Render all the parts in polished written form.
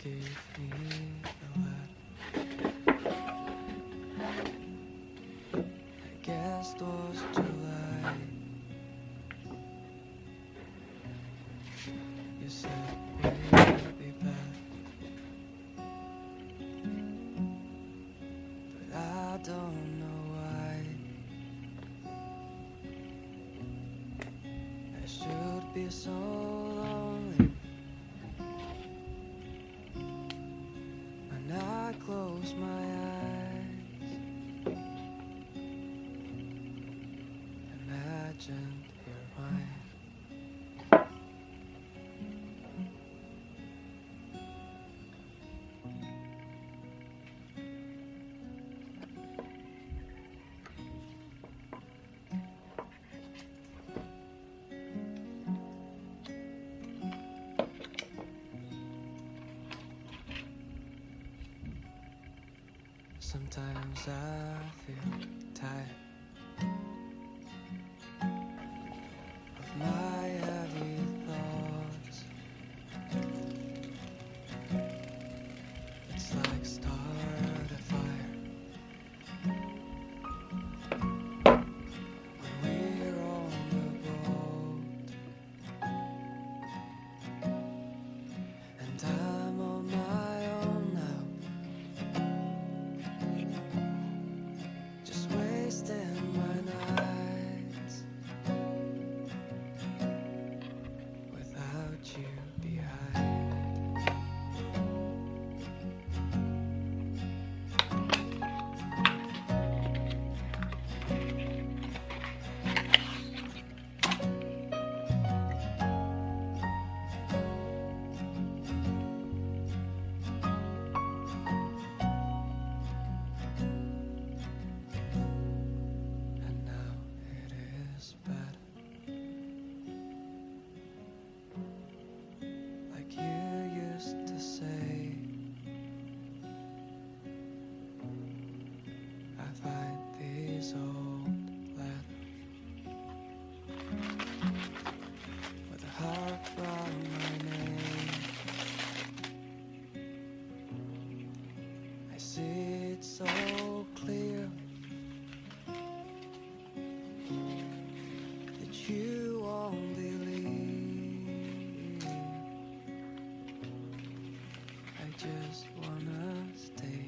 gave me the letter. I guess it was July. You said we'll be back, but I don't know why. I should be so lonely when I close my eyes. Imagine you're mine. Sometimes I feel tired of my heavy thoughts. It's like start a fire when we're on the boat, and I'm on my own now, just wasting my nights without you behind. And now it is better, like you used to say. I find these old letters with a heart around my name. I see it so clear that you won't believe. I just wanna stay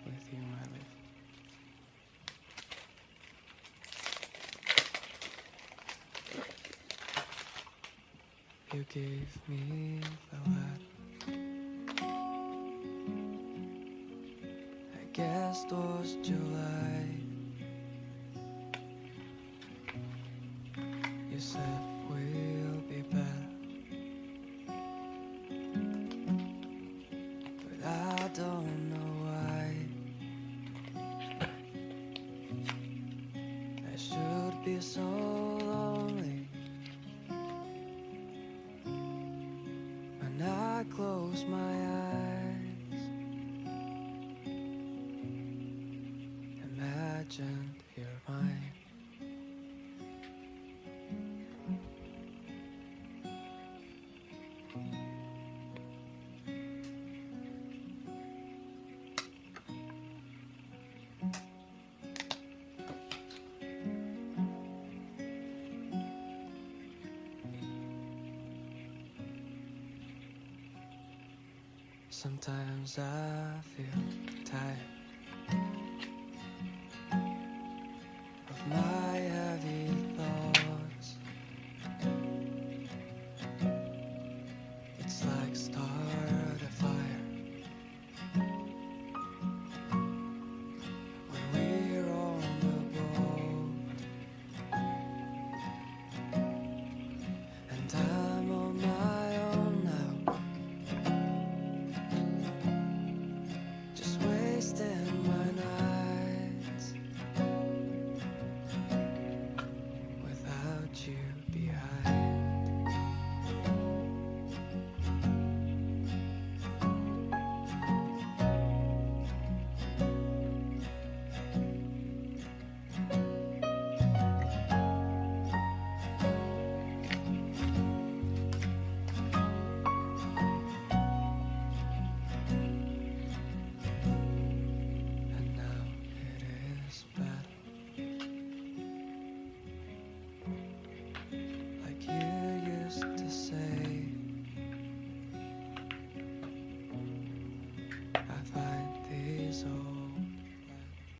with you, my love. You gave me the letter. I guess it was July. You said we'll be better, but I don't know why. I should be so lonely when I close my eyes. Imagine you're mine. Sometimes I feel tired